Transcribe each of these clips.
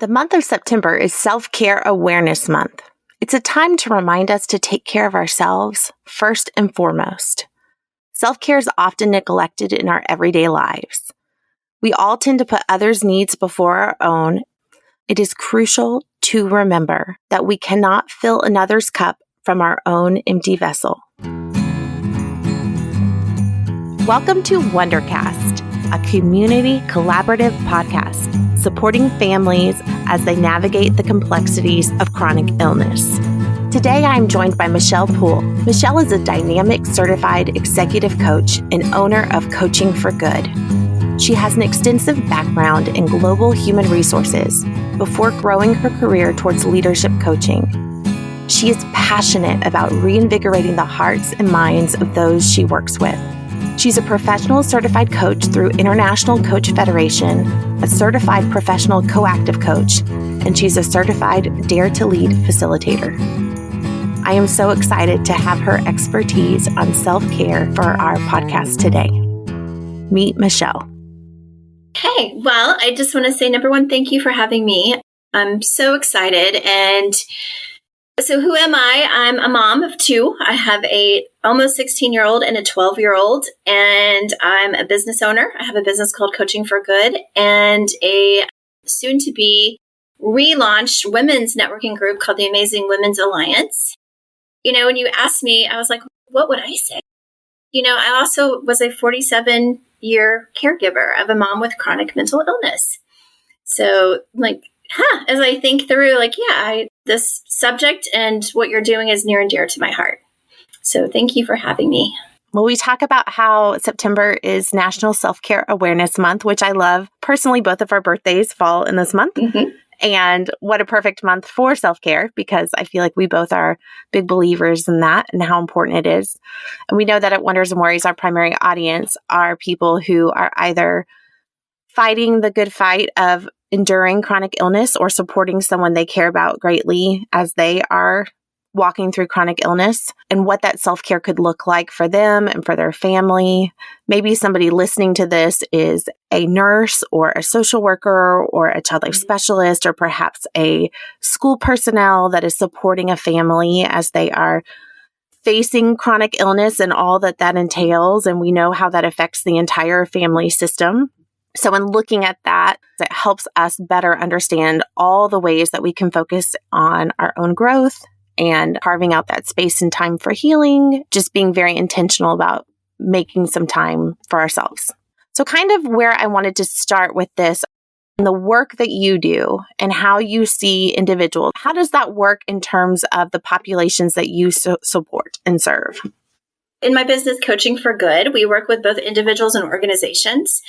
The month of September is Self-Care Awareness Month. It's a time to remind us to take care of ourselves first and foremost. Self-care is often neglected in our everyday lives. We all tend to put others' needs before our own. It is crucial to remember that we cannot fill another's cup from our own empty vessel. Welcome to Wondercast, a community collaborative podcast supporting families as they navigate the complexities of chronic illness. Today, I'm joined by Michelle Poole. Michelle is a dynamic certified executive coach and owner of Coaching for Good. She has an extensive background in global human resources before growing her career towards leadership coaching. She is passionate about reinvigorating the hearts and minds of those she works with. She's a professional certified coach through International Coach Federation, a certified professional coactive coach, and she's a certified Dare to Lead Facilitator. I am so excited to have her expertise on self-care for our podcast today. Meet Michelle. Hey, well, I just want to say, number one, thank you for having me. I'm so excited. And so who am I? I'm a mom of two. I have a almost 16-year-old and a 12-year-old, and I'm a business owner. I have a business called Coaching for Good and a soon-to-be relaunched women's networking group called the Amazing Women's Alliance. You know, when you asked me, I was like, what would I say? You know, I also was a 47-year caregiver of a mom with chronic mental illness. So, as I think through, this subject and what you're doing is near and dear to my heart. So thank you for having me. Well, we talk about how September is National Self-Care Awareness Month, which I love. Personally, both of our birthdays fall in this month. Mm-hmm. And what a perfect month for self-care, because I feel like we both are big believers in that and how important it is. And we know that at Wonders and Worries, our primary audience are people who are either fighting the good fight of enduring chronic illness or supporting someone they care about greatly as they are walking through chronic illness, and what that self-care could look like for them and for their family. Maybe somebody listening to this is a nurse or a social worker or a child life specialist, or perhaps a school personnel that is supporting a family as they are facing chronic illness and all that that entails. And we know how that affects the entire family system. So in looking at that, it helps us better understand all the ways that we can focus on our own growth and carving out that space and time for healing, just being very intentional about making some time for ourselves. So kind of where I wanted to start with this, the work that you do and how you see individuals, how does that work in terms of the populations that you support and serve? In my business, Coaching for Good, we work with both individuals and organizations.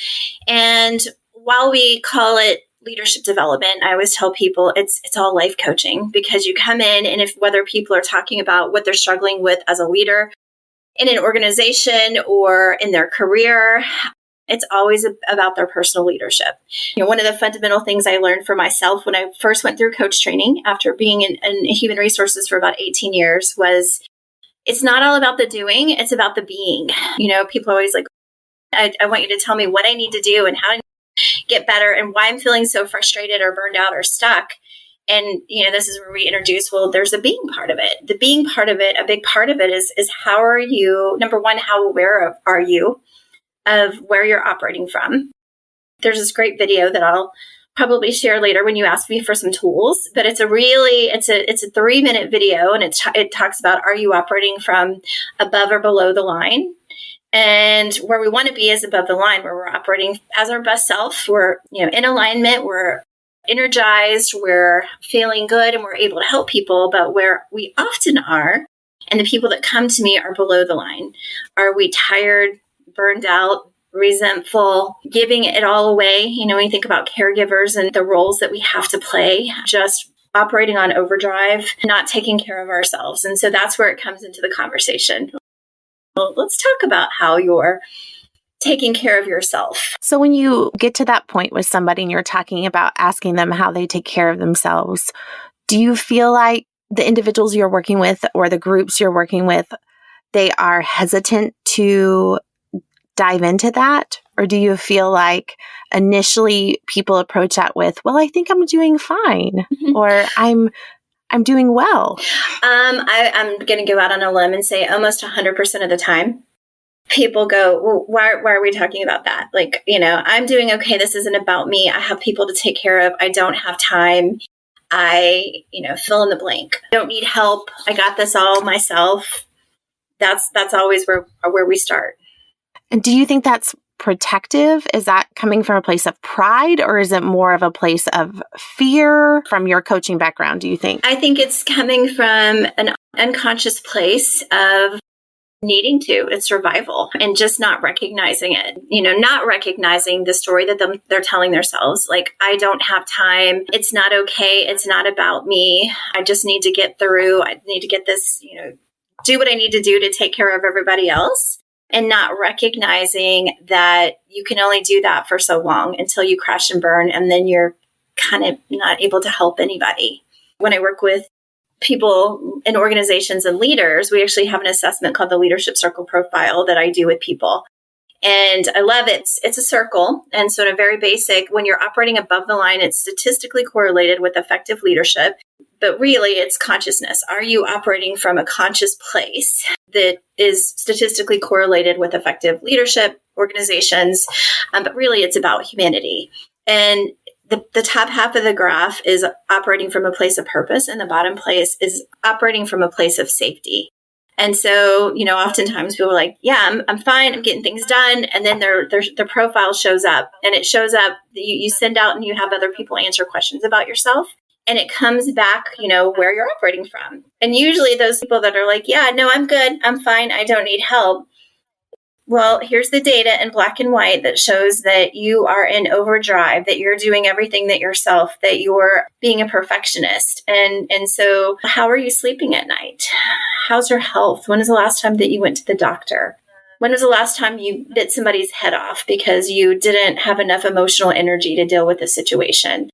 And while we call it leadership development, I always tell people it's all life coaching, because you come in and whether people are talking about what they're struggling with as a leader in an organization or in their career, it's always about their personal leadership. You know, one of the fundamental things I learned for myself when I first went through coach training after being in human resources for about 18 years was, it's not all about the doing, it's about the being. You know, people are always like, I want you to tell me what I need to do and how to get better and why I'm feeling so frustrated or burned out or stuck. And, you know, this is where we introduce, well, there's a being part of it. The being part of it, a big part of it is how are you, number one, how aware are you of where you're operating from? There's this great video that I'll probably share later when you ask me for some tools, but it's a 3-minute video, and it talks about, are you operating from above or below the line? And where we want to be is above the line, where we're operating as our best self. We're, in alignment, we're energized, we're feeling good, and we're able to help people. But where we often are, and the people that come to me are below the line. Are we tired, burned out, resentful, giving it all away? You know, when you think about caregivers and the roles that we have to play, just operating on overdrive, not taking care of ourselves. And so that's where it comes into the conversation. Well, let's talk about how you're taking care of yourself. So when you get to that point with somebody and you're talking about asking them how they take care of themselves, do you feel like the individuals you're working with or the groups you're working with, they are hesitant to dive into that? Or do you feel like initially people approach that with, well, I think I'm doing fine, or I'm doing well? I'm going to go out on a limb and say almost 100% of the time, people go, well, why are we talking about that? Like, I'm doing okay. This isn't about me. I have people to take care of. I don't have time. I, fill in the blank. I don't need help. I got this all myself. That's always where we start. And do you think that's protective? Is that coming from a place of pride, or is it more of a place of fear from your coaching background, do you think? I think it's coming from an unconscious place of needing to. It's survival and just not recognizing it, not recognizing the story that they're telling themselves. Like, I don't have time. It's not okay. It's not about me. I just need to get through. I need to get this, do what I need to do to take care of everybody else. And not recognizing that you can only do that for so long until you crash and burn. And then you're kind of not able to help anybody. When I work with people in organizations and leaders, we actually have an assessment called the Leadership Circle Profile that I do with people. And I love it. It's a circle. And so in a very basic, when you're operating above the line, it's statistically correlated with effective leadership. But really, it's consciousness. Are you operating from a conscious place that is statistically correlated with effective leadership organizations? But really, it's about humanity. And the top half of the graph is operating from a place of purpose, and the bottom place is operating from a place of safety. And so, oftentimes people are like, yeah, I'm fine. I'm getting things done. And then their profile shows up, and it shows up, you send out and you have other people answer questions about yourself. And it comes back, where you're operating from. And usually those people that are like, yeah, no, I'm good. I'm fine. I don't need help. Well, here's the data in black and white that shows that you are in overdrive, that you're doing everything that yourself, that you're being a perfectionist. And so how are you sleeping at night? How's your health? When was the last time that you went to the doctor? When was the last time you bit somebody's head off because you didn't have enough emotional energy to deal with the situation?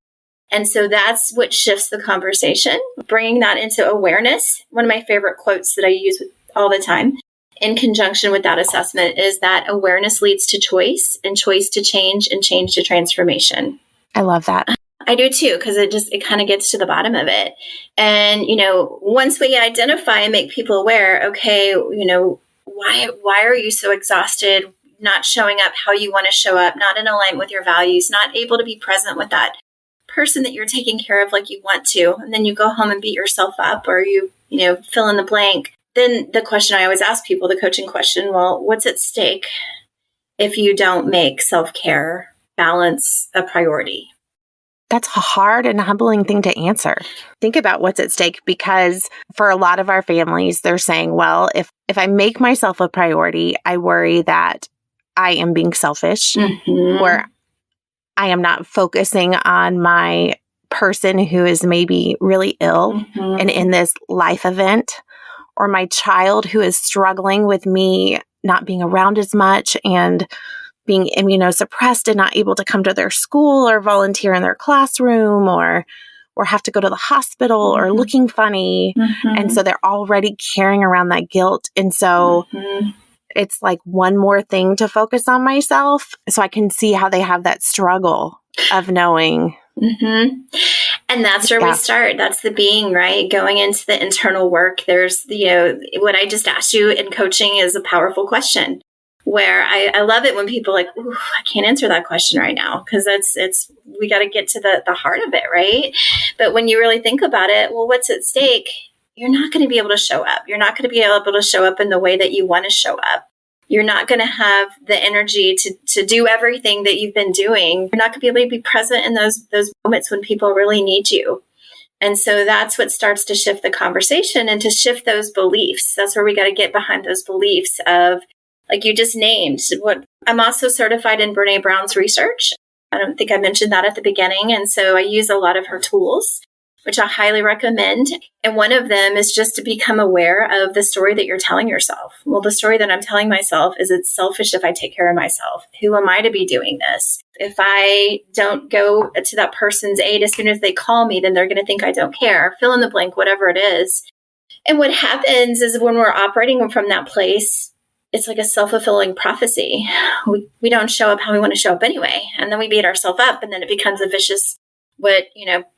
And so that's what shifts the conversation, bringing that into awareness. One of my favorite quotes that I use all the time in conjunction with that assessment is that awareness leads to choice, and choice to change, and change to transformation. I love that. I do too, because it kind of gets to the bottom of it. And, once we identify and make people aware, okay, why are you so exhausted, not showing up how you want to show up, not in alignment with your values, not able to be present with that person that you're taking care of like you want to, and then you go home and beat yourself up, or you fill in the blank. Then the question I always ask people, the coaching question, well, what's at stake if you don't make self-care, balance a priority? That's a hard and humbling thing to answer. Think about what's at stake, because for a lot of our families, they're saying, well, if I make myself a priority, I worry that I am being selfish, or I am not focusing on my person who is maybe really ill and in this life event, or my child who is struggling with me not being around as much and being immunosuppressed and not able to come to their school or volunteer in their classroom, or have to go to the hospital or looking funny. And so they're already carrying around that guilt. And so it's like one more thing to focus on myself. So I can see how they have that struggle of knowing. And that's where we start. That's the being, right? Going into the internal work. There's, what I just asked you in coaching is a powerful question, where I love it when people are like, ooh, I can't answer that question right now, because we got to get to the heart of it, right? But when you really think about it, well, what's at stake? You're not going to be able to show up. You're not going to be able to show up in the way that you want to show up. You're not going to have the energy to do everything that you've been doing. You're not going to be able to be present in those moments when people really need you. And so that's what starts to shift the conversation and to shift those beliefs. That's where we got to get behind those beliefs of, like you just named. What I'm also certified in Brene Brown's research. I don't think I mentioned that at the beginning. And so I use a lot of her tools, which I highly recommend. And one of them is just to become aware of the story that you're telling yourself. Well, the story that I'm telling myself is it's selfish if I take care of myself. Who am I to be doing this? If I don't go to that person's aid as soon as they call me, then they're going to think I don't care. Fill in the blank, whatever it is. And what happens is when we're operating from that place, it's like a self-fulfilling prophecy. We don't show up how we want to show up anyway. And then we beat ourselves up, and then it becomes a vicious, what,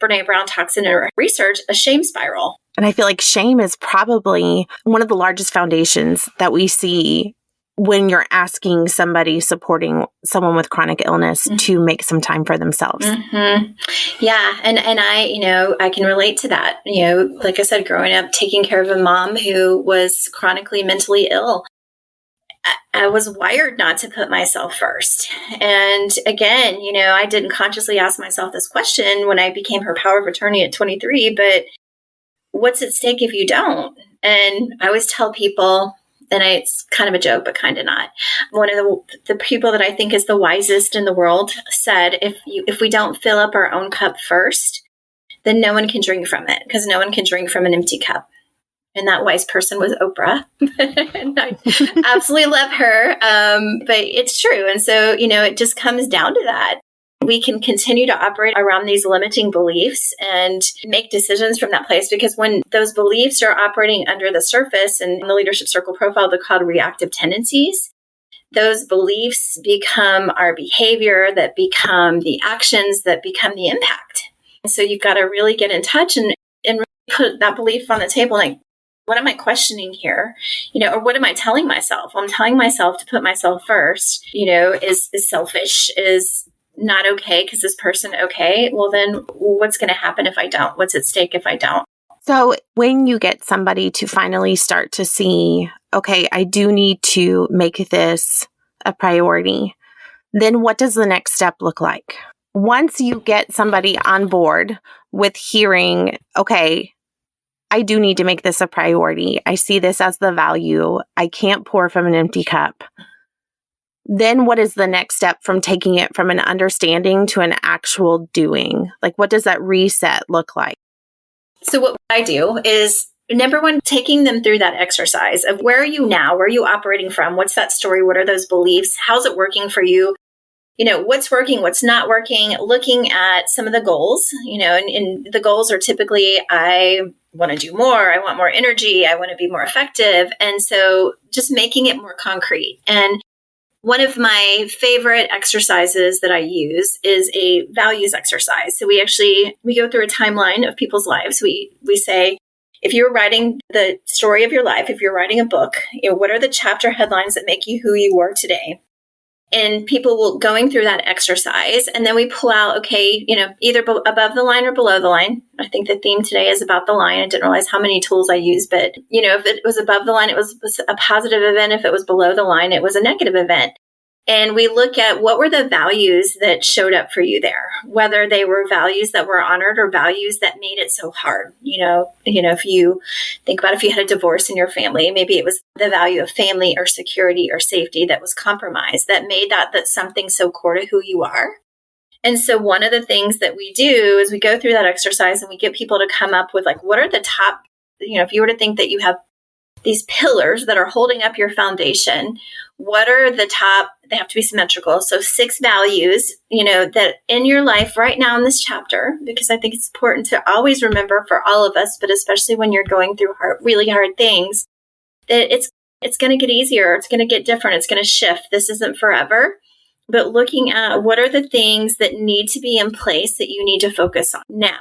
Brene Brown talks in her research, a shame spiral. And I feel like shame is probably one of the largest foundations that we see when you're asking somebody supporting someone with chronic illness to make some time for themselves. Mm-hmm. Yeah. And I can relate to that. Like I said, growing up, taking care of a mom who was chronically mentally ill, I was wired not to put myself first. And again, I didn't consciously ask myself this question when I became her power of attorney at 23, but what's at stake if you don't? And I always tell people, and it's kind of a joke, but kind of not. One of the people that I think is the wisest in the world said, if we don't fill up our own cup first, then no one can drink from it, because no one can drink from an empty cup. And that wise person was Oprah. And I absolutely love her. But it's true. And so, it just comes down to that. We can continue to operate around these limiting beliefs and make decisions from that place, because when those beliefs are operating under the surface, and in the leadership circle profile, they're called reactive tendencies, those beliefs become our behavior, that become the actions, that become the impact. And so you've got to really get in touch and really put that belief on the table. Like, what am I questioning here? Or what am I telling myself? Well, I'm telling myself to put myself first, is selfish, is not okay because this person okay. Well, then what's going to happen if I don't? What's at stake if I don't? So when you get somebody to finally start to see, okay, I do need to make this a priority, then what does the next step look like? Once you get somebody on board with hearing, okay, I do need to make this a priority. I see this as the value. I can't pour from an empty cup. Then what is the next step from taking it from an understanding to an actual doing? Like, what does that reset look like? So what I do is, number one, taking them through that exercise of where are you now? Where are you operating from? What's that story? What are those beliefs? How's it working for you? What's working, what's not working, looking at some of the goals, and the goals are typically, I want to do more. I want more energy. I want to be more effective. And so just making it more concrete. And one of my favorite exercises that I use is a values exercise. So we go through a timeline of people's lives. We say, if you're writing the story of your life, if you're writing a book, what are the chapter headlines that make you who you are today? And people will going through that exercise, and then we pull out, okay, either above the line or below the line. I think the theme today is about the line. I didn't realize how many tools I use, but if it was above the line, it was a positive event. If it was below the line, it was a negative event. And we look at what were the values that showed up for you there, whether they were values that were honored or values that made it so hard. If you think about if you had a divorce in your family, maybe it was the value of family or security or safety that was compromised, that made that something so core to who you are. And so one of the things that we do is we go through that exercise and we get people to come up with, like, what are the top, if you were to think that you have these pillars that are holding up your foundation, what are the top, they have to be symmetrical. So 6 values, that in your life right now in this chapter, because I think it's important to always remember for all of us, but especially when you're going through really hard things, that it's going to get easier. It's going to get different. It's going to shift. This isn't forever. But looking at what are the things that need to be in place that you need to focus on now.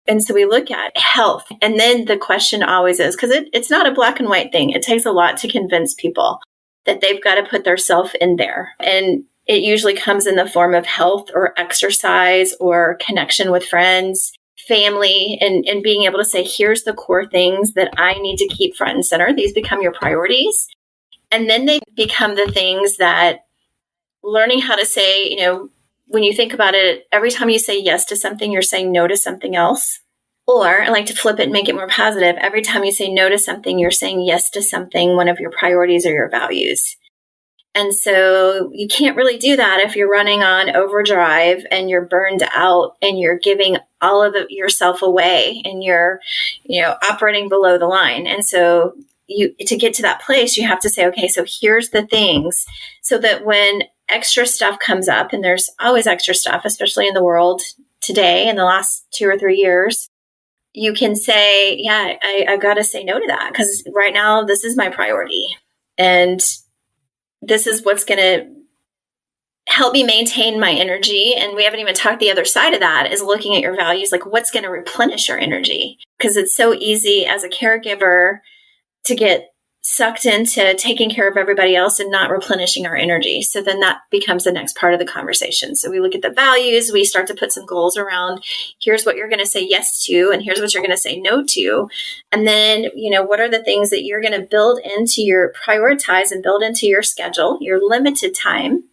And so we look at health. And then the question always is, because it's not a black and white thing. It takes a lot to convince people that they've got to put themselves in there. And it usually comes in the form of health or exercise or connection with friends, family, and being able to say, here's the core things that I need to keep front and center. These become your priorities. And then they become the things that learning how to say, when you think about it, every time you say yes to something, you're saying no to something else. Or I like to flip it and make it more positive. Every time you say no to something, you're saying yes to something, one of your priorities or your values. And so you can't really do that if you're running on overdrive and you're burned out and you're giving all of yourself away and you're, operating below the line. And so to get to that place, you have to say, okay, so here's the things, so that when extra stuff comes up, and there's always extra stuff, especially in the world today in the last 2 or 3 years, you can say, yeah, I've got to say no to that, because right now this is my priority. And this is what's going to help me maintain my energy. And we haven't even talked the other side of that is looking at your values, like what's going to replenish your energy. Because it's so easy as a caregiver to get sucked into taking care of everybody else and not replenishing our energy. So then that becomes the next part of the conversation. So we look at the values, we start to put some goals around, here's what you're going to say yes to, and here's what you're going to say no to. And then, what are the things that you're going to build into your prioritize and build into your schedule, your limited time,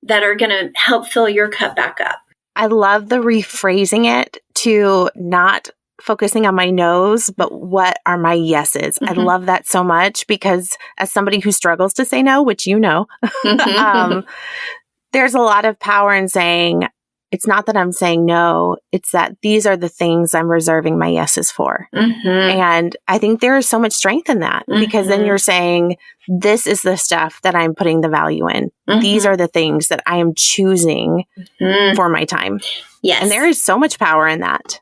that are going to help fill your cup back up. I love the rephrasing it to not focusing on my no's, but what are my yeses? I love that so much because as somebody who struggles to say no, which there's a lot of power in saying, it's not that I'm saying no, it's that these are the things I'm reserving my yeses for. And I think there is so much strength in that because then you're saying, this is the stuff that I'm putting the value in. These are the things that I am choosing for my time. Yes. And there is so much power in that.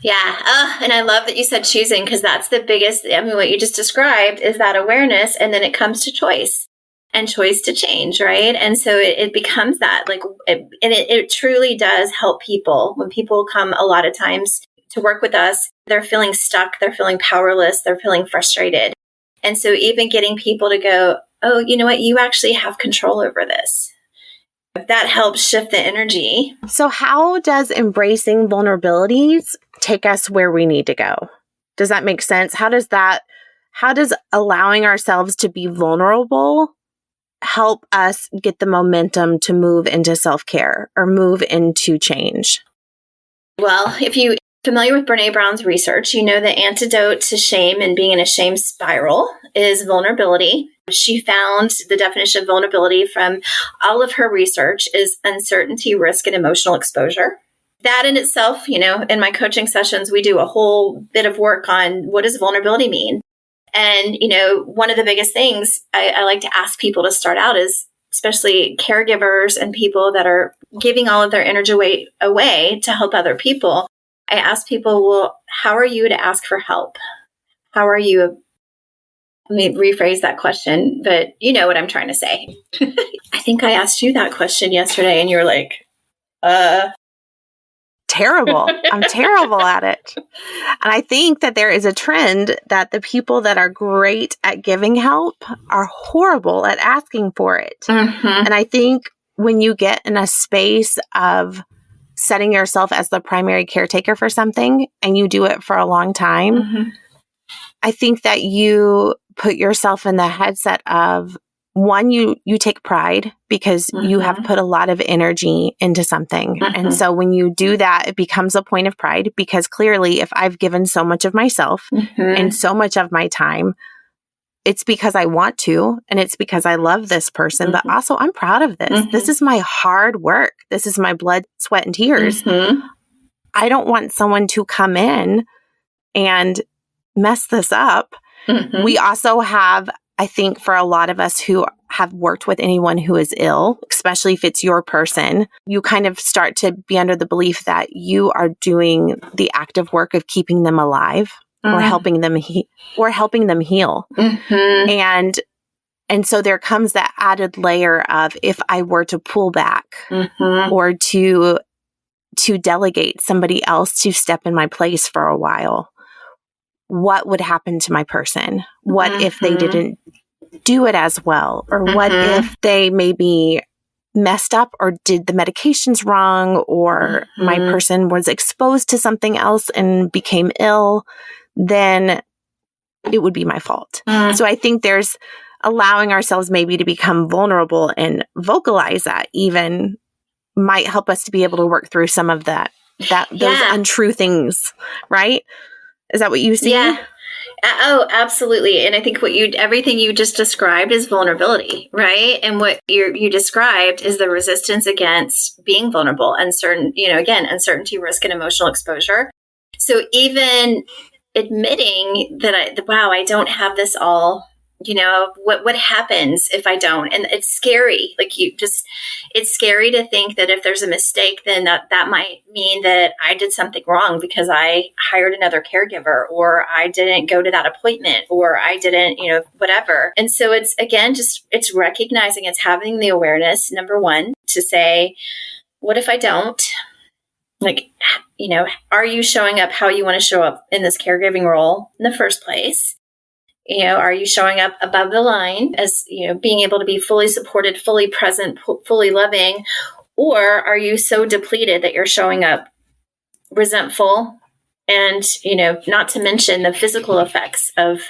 Yeah. And I love that you said choosing because that's the biggest, what you just described is that awareness. And then it comes to choice and choice to change, right? And so it becomes that it truly does help people. When people come a lot of times to work with us, they're feeling stuck, they're feeling powerless, they're feeling frustrated. And so even getting people to go, oh, you know what? You actually have control over this. That helps shift the energy. So how does embracing vulnerabilities take us where we need to go? Does that make sense? How does allowing ourselves to be vulnerable help us get the momentum to move into self-care or move into change? Well, if you're familiar with Brene Brown's research, you know the antidote to shame and being in a shame spiral is vulnerability. She found the definition of vulnerability from all of her research is uncertainty, risk, and emotional exposure. That in itself, in my coaching sessions, we do a whole bit of work on what does vulnerability mean? And, one of the biggest things I like to ask people to start out is, especially caregivers and people that are giving all of their energy away to help other people. I ask people, well, how are you to ask for help? How are you? Let me rephrase that question, but you know what I'm trying to say. I think I asked you that question yesterday and you were like, Terrible. I'm terrible at it. And I think that there is a trend that the people that are great at giving help are horrible at asking for it. And I think when you get in a space of setting yourself as the primary caretaker for something and you do it for a long time, I think that you put yourself in the headset of, one, you take pride because you have put a lot of energy into something. And so when you do that, it becomes a point of pride because clearly if I've given so much of myself and so much of my time, it's because I want to, and it's because I love this person, but also I'm proud of this. This is my hard work. This is my blood, sweat, and tears. I don't want someone to come in and mess this up. We also have, I think for a lot of us who have worked with anyone who is ill, especially if it's your person, you kind of start to be under the belief that you are doing the active work of keeping them alive or helping them heal. And so there comes that added layer of if I were to pull back or to delegate somebody else to step in my place for a while, what would happen to my person? What if they didn't do it as well? Or what if they maybe messed up or did the medications wrong or my person was exposed to something else and became ill? Then it would be my fault. So I think there's allowing ourselves maybe to become vulnerable and vocalize that even might help us to be able to work through some of those untrue things, right? Is that what you see? Yeah. Oh, absolutely. And I think everything you just described is vulnerability, right? And what you described is the resistance against being vulnerable, uncertainty, risk, and emotional exposure. So even admitting that I don't have this all what happens if I don't? And it's scary. It's scary to think that if there's a mistake, then that might mean that I did something wrong because I hired another caregiver, or I didn't go to that appointment, or I didn't, whatever. And so it's, again, it's recognizing, it's having the awareness, number one, to say, what if I don't? Are you showing up how you want to show up in this caregiving role in the first place? Are you showing up above the line as, being able to be fully supported, fully present, fully loving? Or are you so depleted that you're showing up resentful? And, not to mention the physical effects of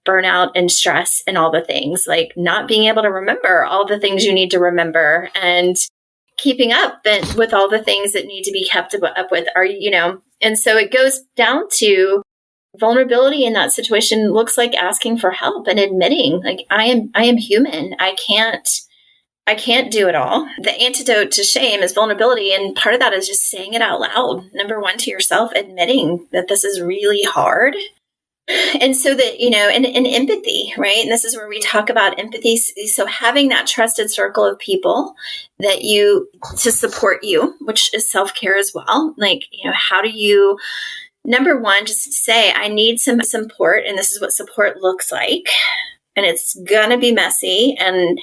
burnout and stress and all the things, like not being able to remember all the things you need to remember and keeping up with all the things that need to be kept up with. And so it goes down to vulnerability in that situation looks like asking for help and admitting, like, I am human. I can't do it all. The antidote to shame is vulnerability. And part of that is just saying it out loud. Number one, to yourself, admitting that this is really hard. And so that, and empathy, right? And this is where we talk about empathy. So having that trusted circle of people to support you, which is self-care as well. Like, how do you, number one, just say, I need some support, and this is what support looks like. And it's going to be messy, and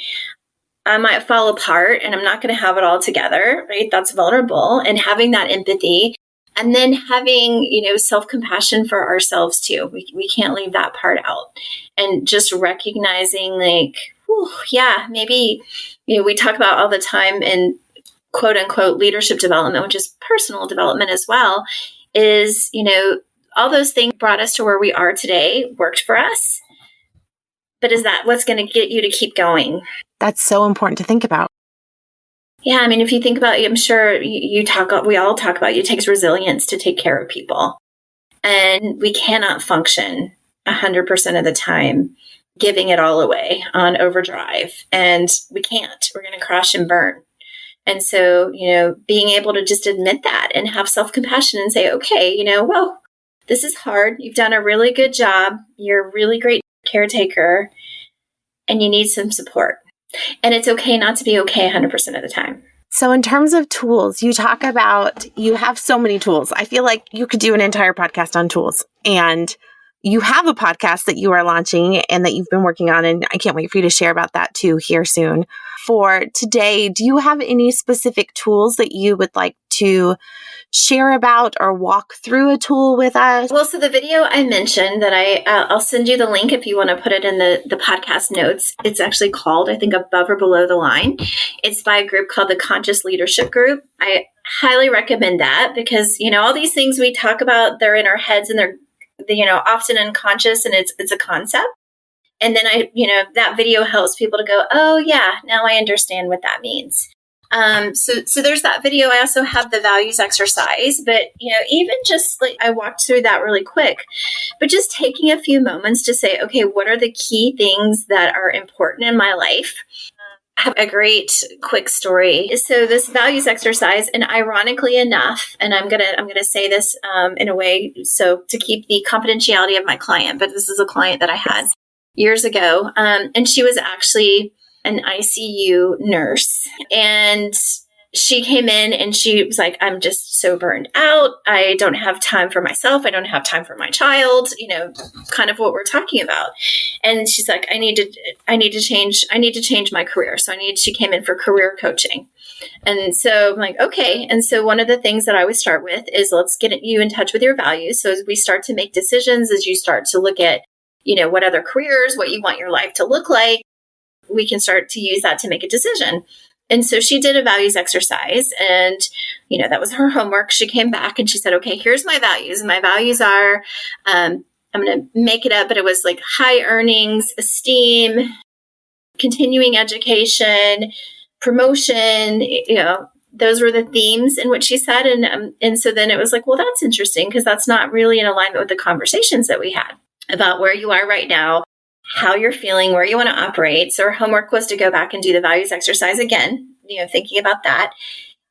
I might fall apart, and I'm not going to have it all together, right? That's vulnerable. And having that empathy, and then having, self-compassion for ourselves too. We can't leave that part out. And just recognizing, like, maybe, we talk about all the time in quote unquote leadership development, which is personal development as well, is, all those things brought us to where we are today, worked for us. But is that what's going to get you to keep going? That's so important to think about. Yeah. I mean, if you think about it, I'm sure we all talk about it takes resilience to take care of people. And we cannot function 100% of the time giving it all away on overdrive. And we can't. We're going to crash and burn. And so, being able to just admit that and have self-compassion and say, okay, well, this is hard. You've done a really good job. You're a really great caretaker, and you need some support. And it's okay not to be okay 100% of the time. So in terms of tools, you talk about, you have so many tools. I feel like you could do an entire podcast on tools. And you have a podcast that you are launching and that you've been working on, and I can't wait for you to share about that too here soon. For today, do you have any specific tools that you would like to share about or walk through a tool with us? Well, so the video I mentioned that I'll send you the link if you want to put it in the podcast notes. It's actually called, I think, Above or Below the Line. It's by a group called the Conscious Leadership Group. I highly recommend that because, all these things we talk about, they're in our heads and they're often unconscious, and it's a concept. And then that video helps people to go, oh yeah, now I understand what that means. So there's that video. I also have the values exercise, but even just like I walked through that really quick, but just taking a few moments to say, okay, what are the key things that are important in my life? I have a great quick story. So this values exercise, and ironically enough, and I'm gonna say this in a way so to keep the confidentiality of my client, but this is a client that I had years ago, and she was actually an ICU nurse, and she came in and she was like, I'm just so burned out. I don't have time for myself. I don't have time for my child, kind of what we're talking about. And she's like, I need to change my career. So she came in for career coaching. And so I'm like, okay. And so one of the things that I always start with is let's get you in touch with your values. So as we start to make decisions, as you start to look at, what other careers, what you want your life to look like, we can start to use that to make a decision. And so she did a values exercise, and, that was her homework. She came back and she said, okay, here's my values. And my values are, I'm going to make it up, but it was like high earnings, esteem, continuing education, promotion, those were the themes in what she said. And so then it was like, well, that's interesting because that's not really in alignment with the conversations that we had about where you are right now, how you're feeling, where you want to operate. So her homework was to go back and do the values exercise again, thinking about that.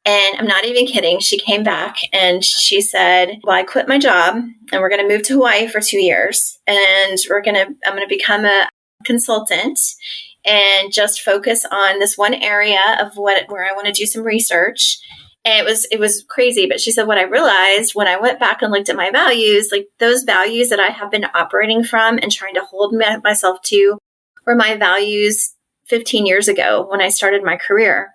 And I'm not even kidding. She came back and she said, well, I quit my job and we're going to move to Hawaii for 2 years. And I'm going to become a consultant and just focus on this one area of where I want to do some research. And it was crazy. But she said, what I realized when I went back and looked at my values, like those values that I have been operating from and trying to hold myself to were my values 15 years ago when I started my career.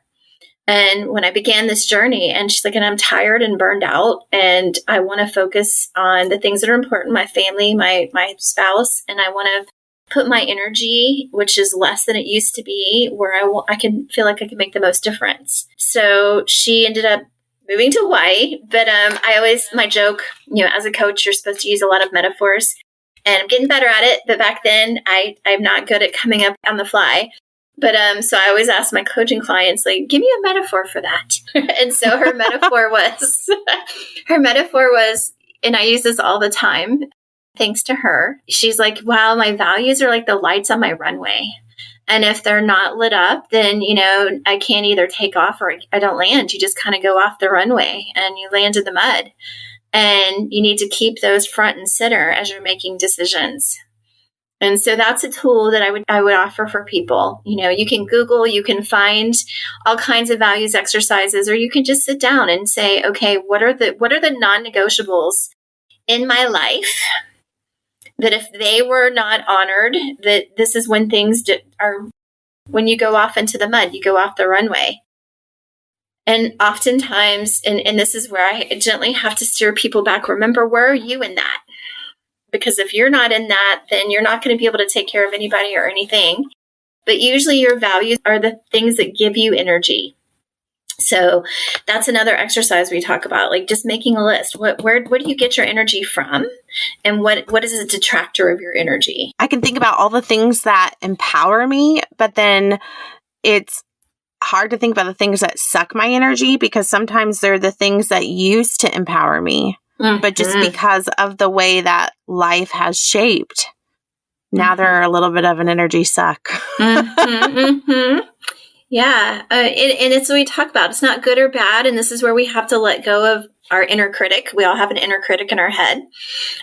And when I began this journey, and she's like, and I'm tired and burned out, and I want to focus on the things that are important, my family, my spouse, and I want to put my energy, which is less than it used to be, where I can feel like I can make the most difference. So she ended up moving to Hawaii, but my joke, as a coach, you're supposed to use a lot of metaphors, and I'm getting better at it, but back then I'm not good at coming up on the fly. But so I always ask my coaching clients, like, give me a metaphor for that. And so her metaphor was, and I use this all the time, thanks to her. She's like, wow, my values are like the lights on my runway. And if they're not lit up, then, I can't either take off or I don't land. You just kind of go off the runway and you land in the mud. And you need to keep those front and center as you're making decisions. And so that's a tool that I would offer for people. You can Google, you can find all kinds of values exercises, or you can just sit down and say, okay, what are the non-negotiables in my life that if they were not honored, that this is when things when you go off into the mud, you go off the runway. And oftentimes, and this is where I gently have to steer people back, remember, where are you in that? Because if you're not in that, then you're not going to be able to take care of anybody or anything. But usually your values are the things that give you energy. So that's another exercise we talk about, like just making a list. Where do you get your energy from? And what is a detractor of your energy? I can think about all the things that empower me, but then it's hard to think about the things that suck my energy, because sometimes they're the things that used to empower me. Mm-hmm. But just because of the way that life has shaped, now they're a little bit of an energy suck. Yeah. And it's what we talk about. It's not good or bad. And this is where we have to let go of our inner critic. We all have an inner critic in our head.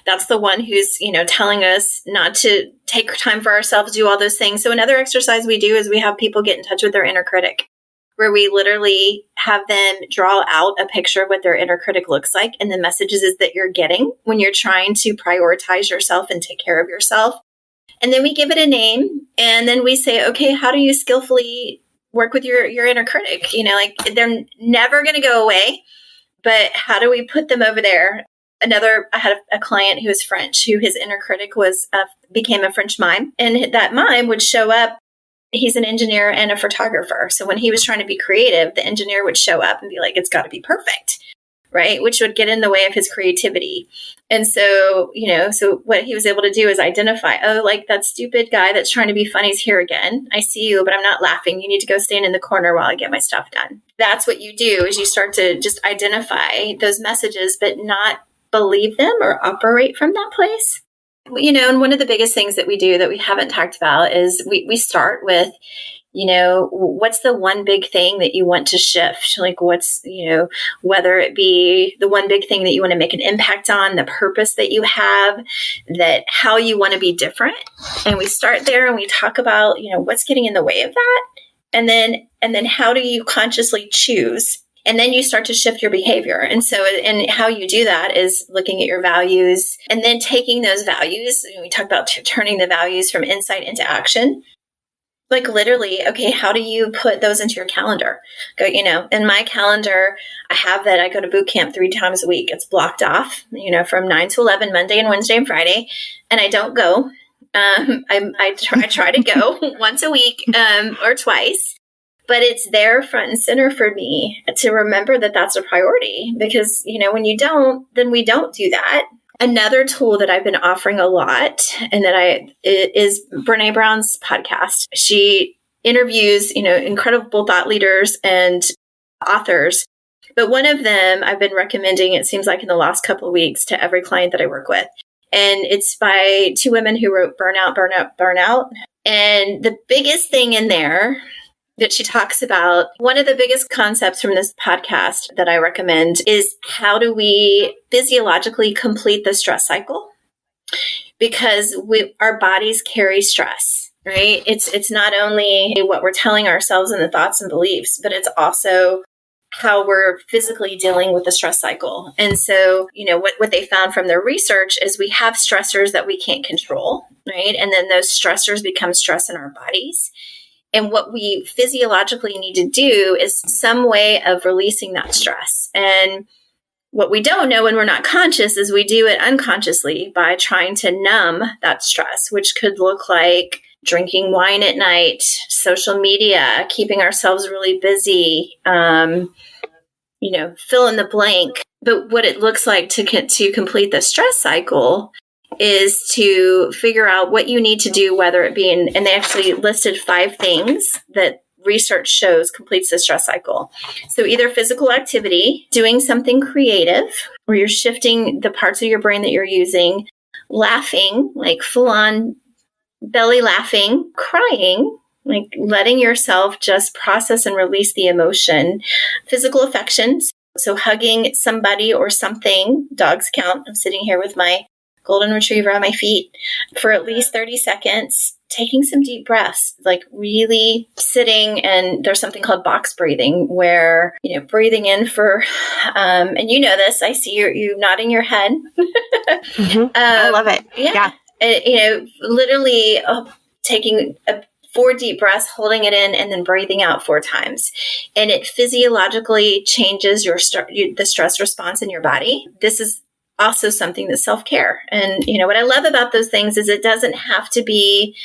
That's the one who's, telling us not to take time for ourselves, do all those things. So another exercise we do is we have people get in touch with their inner critic, where we literally have them draw out a picture of what their inner critic looks like and the messages that you're getting when you're trying to prioritize yourself and take care of yourself. And then we give it a name, and then we say, okay, how do you skillfully work with your inner critic? They're never going to go away, but how do we put them over there? I had a client who was French, who his inner critic became a French mime, and that mime would show up. He's an engineer and a photographer. So when he was trying to be creative, the engineer would show up and be like, it's got to be perfect, right? Which would get in the way of his creativity. And so, so what he was able to do is identify, like that stupid guy that's trying to be funny is here again. I see you, but I'm not laughing. You need to go stand in the corner while I get my stuff done. That's what you do, is you start to just identify those messages, but not believe them or operate from that place. And one of the biggest things that we do that we haven't talked about is we start with, what's the one big thing that you want to shift? Like what's, whether it be the one big thing that you want to make an impact on, the purpose that you have, that how you want to be different. And we start there and we talk about, what's getting in the way of that. And then how do you consciously choose? And then you start to shift your behavior. And so, and how you do that is looking at your values and then taking those values. We talk about turning the values from insight into action. Like literally, okay, how do you put those into your calendar? Go, in my calendar, I have that I go to boot camp 3 times a week. It's blocked off, from 9 to 11, Monday and Wednesday and Friday. And I don't go. I try to go once a week or twice. But it's there front and center for me to remember that that's a priority, because, when you don't, then we don't do that. Another tool that I've been offering a lot, and is Brene Brown's podcast. She interviews, incredible thought leaders and authors. But one of them I've been recommending, it seems like in the last couple of weeks, to every client that I work with. And it's by 2 women who wrote Burnout, Burnout, Burnout. And the biggest thing in there that she talks about, one of the biggest concepts from this podcast that I recommend is how do we physiologically complete the stress cycle? Because our bodies carry stress. right? It's not only what we're telling ourselves and the thoughts and beliefs, but it's also how we're physically dealing with the stress cycle. And so, what they found from their research is we have stressors that we can't control, right? And then those stressors become stress in our bodies. And what we physiologically need to do is some way of releasing that stress. And what we don't know when we're not conscious is we do it unconsciously by trying to numb that stress, which could look like drinking wine at night, social media, keeping ourselves really busy, fill in the blank. But what it looks like to complete the stress cycle is to figure out what you need to do, whether it be and they actually listed 5 things that research shows completes the stress cycle. So either physical activity, doing something creative, where you're shifting the parts of your brain that you're using, laughing, like full on belly laughing, crying, like letting yourself just process and release the emotion, physical affections. So hugging somebody or something, dogs count. I'm sitting here with my golden retriever on my feet for at least 30 seconds, taking some deep breaths, like really sitting. And there's something called box breathing where, breathing in for, and this, I see you nodding your head. I love it. Yeah. Literally taking 4 deep breaths, holding it in, and then breathing out 4 times. And it physiologically changes the stress response in your body. This is also something that's self-care. And, what I love about those things is it doesn't have to be,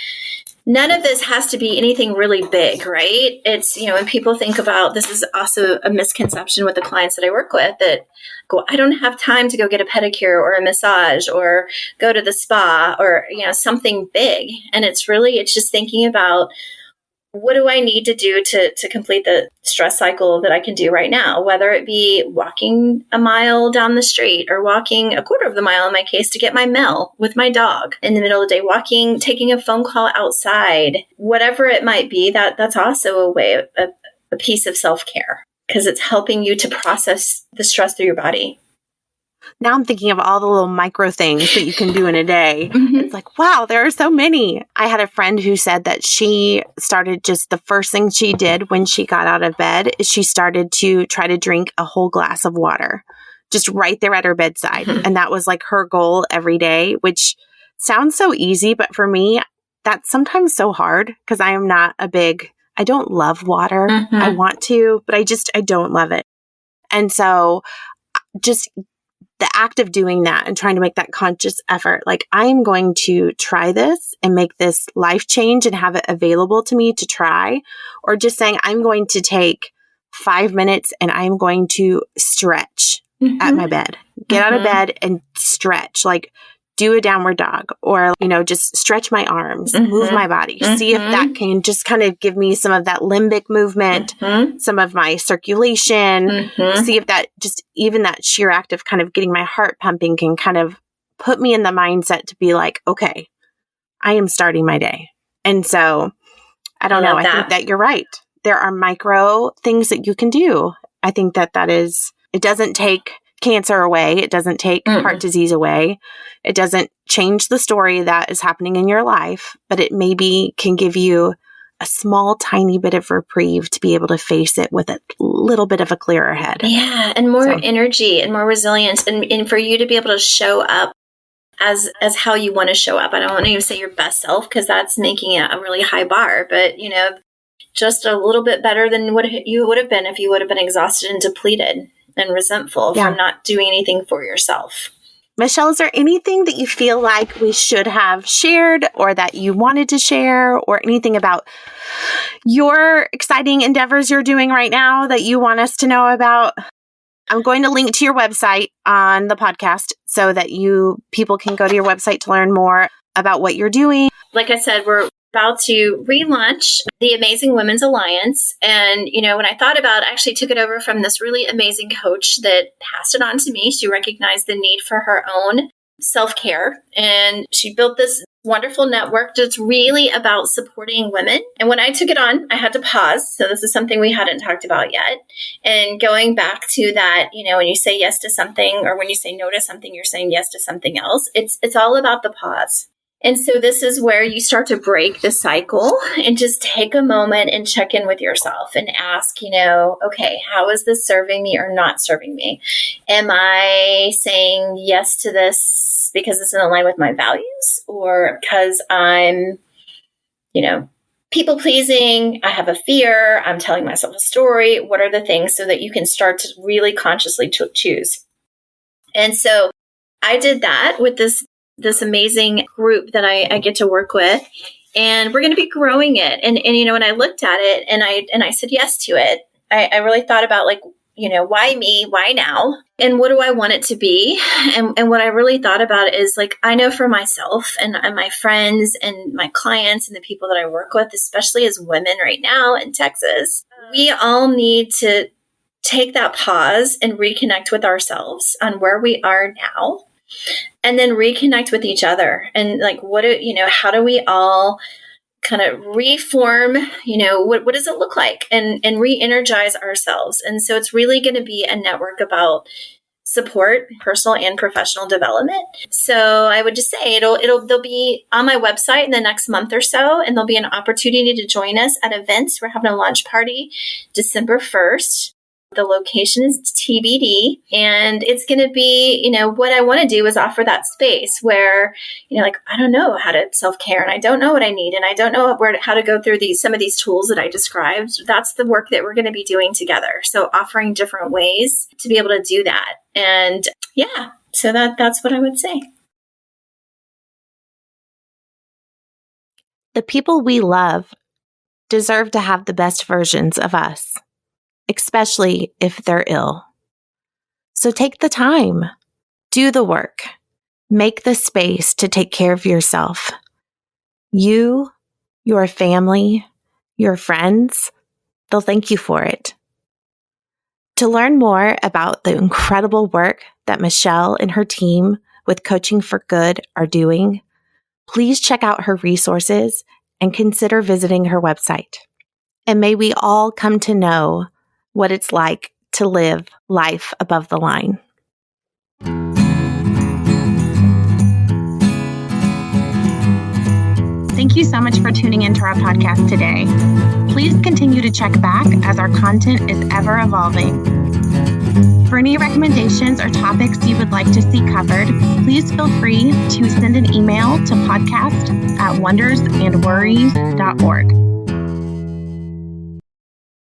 none of this has to be anything really big, right? It's, when people think about, this is also a misconception with the clients that I work with, that go, I don't have time to go get a pedicure or a massage or go to the spa or, something big. And it's just thinking about, what do I need to do to complete the stress cycle that I can do right now? Whether it be walking a mile down the street or walking a quarter of the mile in my case to get my mail with my dog in the middle of the day, taking a phone call outside, whatever it might be, that's also a way, a piece of self-care, because it's helping you to process the stress through your body. Now I'm thinking of all the little micro things that you can do in a day. Mm-hmm. It's like, wow, there are so many. I had a friend who said that she started, just the first thing she did when she got out of bed is she started to try to drink a whole glass of water, just right there at her bedside. Mm-hmm. And that was like her goal every day, which sounds so easy. But for me, that's sometimes so hard because I don't love water. Mm-hmm. I want to, but I don't love it. And so just the act of doing that and trying to make that conscious effort, like I'm going to try this and make this life change and have it available to me to try, or just saying I'm going to take 5 minutes and I'm going to stretch at my bed, get out of bed and stretch, like do a downward dog or, just stretch my arms, move my body, see if that can just kind of give me some of that limbic movement, some of my circulation, see if that just even that sheer act of kind of getting my heart pumping can kind of put me in the mindset to be like, okay, I am starting my day. And so I don't know. I think that you're right. There are micro things that you can do. I think that it doesn't take cancer away. It doesn't take heart disease away. It doesn't change the story that is happening in your life, but it maybe can give you a small, tiny bit of reprieve to be able to face it with a little bit of a clearer head. Yeah. And more energy and more resilience and for you to be able to show up as how you want to show up. I don't want to even say your best self because that's making it a really high bar, but just a little bit better than what you would have been if you would have been exhausted and depleted and resentful from not doing anything for yourself. Michelle, is there anything that you feel like we should have shared or that you wanted to share or anything about your exciting endeavors you're doing right now that you want us to know about? I'm going to link to your website on the podcast so that people can go to your website to learn more about what you're doing. Like I said, we're about to relaunch the Amazing Women's Alliance. And, when I thought about it, I actually took it over from this really amazing coach that passed it on to me. She recognized the need for her own self-care. And she built this wonderful network that's really about supporting women. And when I took it on, I had to pause. So this is something we hadn't talked about yet. And going back to that, when you say yes to something or when you say no to something, you're saying yes to something else. It's all about the pause. And so this is where you start to break the cycle and just take a moment and check in with yourself and ask, okay, how is this serving me or not serving me? Am I saying yes to this because it's in line with my values, or because I'm, people pleasing, I have a fear, I'm telling myself a story? What are the things, so that you can start to really consciously choose? And so I did that with this amazing group that I get to work with, and we're going to be growing it. And when I looked at it and I said yes to it, I really thought about why me? Why now? And what do I want it to be? And what I really thought about is I know for myself and my friends and my clients and the people that I work with, especially as women right now in Texas, we all need to take that pause and reconnect with ourselves on where we are now, and then reconnect with each other. And how do we all kind of reform, what does it look like, and re-energize ourselves? And so it's really going to be a network about support, personal and professional development. So I would just say they'll be on my website in the next month or so, and there'll be an opportunity to join us at events. We're having a launch party December 1st. The location is TBD, and it's going to be, what I want to do is offer that space where, I don't know how to self-care, and I don't know what I need, and I don't know how to go through some of these tools that I described. That's the work that we're going to be doing together. So offering different ways to be able to do that. And so that's what I would say. The people we love deserve to have the best versions of us, especially if they're ill. So take the time, do the work, make the space to take care of yourself. You, your family, your friends, they'll thank you for it. To learn more about the incredible work that Michelle and her team with Coaching for Good are doing, please check out her resources and consider visiting her website. And may we all come to know what it's like to live life above the line. Thank you so much for tuning into our podcast today. Please continue to check back as our content is ever evolving. For any recommendations or topics you would like to see covered, please feel free to send an email to podcast@wondersandworries.org.